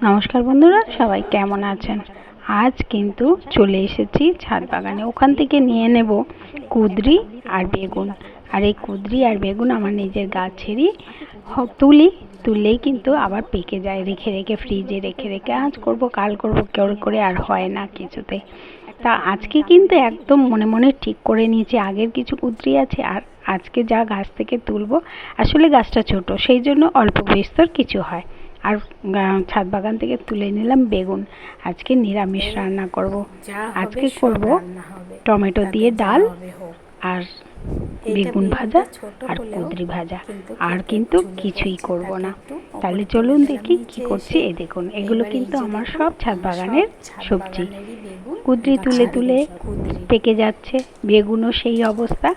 নমস্কার বন্ধুরা, সবাই কেমন আছেন? আজ কিন্তু চলে এসেছি ছাদ বাগানে। ওখান থেকে নিয়ে নেব কুঁদরি আর বেগুন। আর এই কুঁদরি আর বেগুন আমার নিজের গাছেরই, তুললেই কিন্তু আবার পেকে যায়। রেখে রেখে ফ্রিজে রেখে রেখে আজ করব কাল করব করে আর হয় না কিছুতেই। তা আজকে কিন্তু একদম মনে মনে ঠিক করে নিয়েছি, আগের কিছু কুঁদরি আছে আর আজকে যা গাছ থেকে তুলবো। আসলে গাছটা ছোট, সেই জন্য অল্প বিস্তর কিছু হয়। আর ছাদ বাগান থেকে তুলে নিলাম বেগুন। আজকে নিরামিষ রান্না করব। আজকে করব টমেটো দিয়ে ডাল আর বেগুন ভাজা আর কুঁদরি ভাজা, আর কিন্তু কিছুই করব না। তাহলে চলুন দেখি কি করছি। এই দেখুন, এগুলো কিন্তু আমার সব ছাদ বাগানের সবজি। কুঁদরি তুলে তুলে পেকে যাচ্ছে, বেগুনও সেই অবস্থা।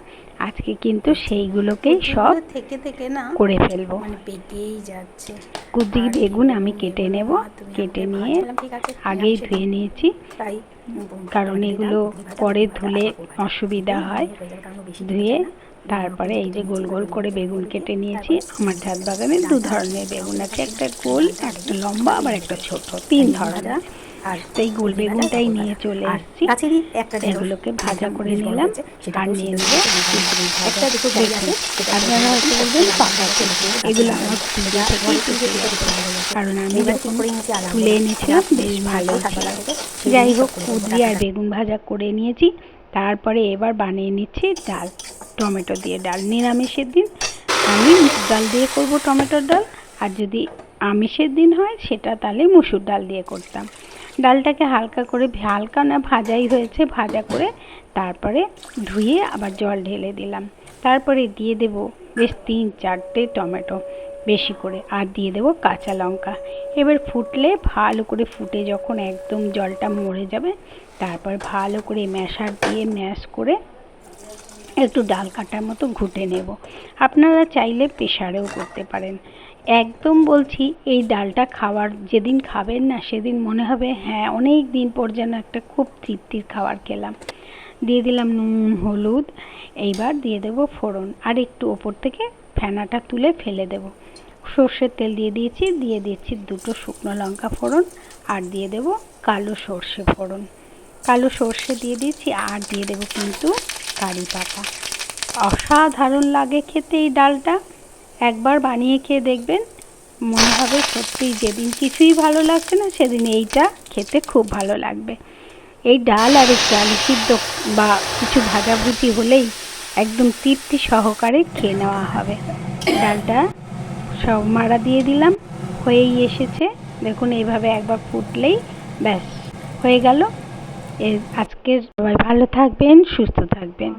আজকে কিন্তু সেইগুলোকেই সব থেকে থেকে না করে ফেলবো। মানে পেকেই যাচ্ছে। কুঁদরি বেগুন আমি কেটে নেব। কেটে নিয়ে আগেই ধুয়ে নিয়েছি, তাই কারণ এগুলো পরে ধুলে অসুবিধা হয়। ধুয়ে তারপরে এই যে গোল গোল করে বেগুন কেটে নিয়েছি। আমার ছাদ বাগানে দু ধরনের বেগুন আছে, একটা গোল, একটা লম্বা, আবার একটা ছোট, তিন ধরনের। আর সেই গোল বেগুনটাই নিয়ে চলে এসেছি। গাছেরই একটা এগুলোকে ভাজা করে নিলাম আর নিয়ে নেব কুঁদরি ভাজা। দেখুন, আপনারা হয়তো বলবেন পাকা কুঁদরি, এগুলো আমার ফ্রিজে থেকেই পেকে গেছে, কারণ আমি যখন তুলে এনেছিলাম বেশ ভালোই ছিল। যাই হোক, কুঁদরি আর বেগুন ভাজা করে নিয়েছি। তারপরে এবার বানিয়ে নিচ্ছি ডাল, টমেটো দিয়ে ডাল। নিরামিষের দিন আমি মুগ ডাল দিয়ে করব টমেটোর ডাল, আর যদি আমিষের দিন হয় সেটা তাহলে মুসুর ডাল দিয়ে করতাম। ডালটাকে হালকা করে, হালকা না ভাজাই হয়েছে, ভাজা করে তারপরে ধুয়ে আবার জল ঢেলে দিলাম। তারপরে দিয়ে দেব বেশ 3-4টে টমেটো বেশি করে, আর দিয়ে দেব কাঁচা লঙ্কা। এবার ফুটলে, ভালো করে ফুটে যখন একদম জলটা মরে যাবে, তারপর ভালো করে ম্যাশার দিয়ে ম্যাশ করে একটু ডাল কাটার মতো ঘুটে নেব। আপনারা চাইলে প্রেসারেও করতে পারেন। একদম বলছি, এই ডালটা খাওয়ার যেদিন খাবেন না, সেদিন মনে হবে হ্যাঁ অনেক দিন পর যেন একটা খুব তৃপ্তির খাবার খেলাম। দিয়ে দিলাম নুন, হলুদ। এইবার দিয়ে দেব ফোড়ন, আর একটু ওপর থেকে ফেনাটা তুলে ফেলে দেব। সর্ষের তেল দিয়ে দিচ্ছি 2টো শুকনো লঙ্কা ফোড়ন, আর দিয়ে দেব কালো সর্ষে ফোড়ন। কালো সর্ষে দিয়ে দিচ্ছি, আর দিয়ে দেব কিন্তু কারি পাতা। অসাধারণ লাগে খেতে এই ডালটা। একবার বানিয়ে খেয়ে দেখবেন, মনে হবে সত্যিই যেদিন কিছুই ভালো লাগছে না, সেদিন এইটা খেতে খুব ভালো লাগবে। এই ডাল আর একটু আলু সিদ্ধ বা কিছু ভাজাভুজি হলেই একদম তৃপ্তি সহকারে খেয়ে নেওয়া হবে। ডালটা সব মাড়া দিয়ে দিলাম, হয়েই এসেছে। দেখুন, এইভাবে একবার ফুটলেই ব্যাস হয়ে গেল। আজকের সবাই ভালো থাকবেন, সুস্থ থাকবেন।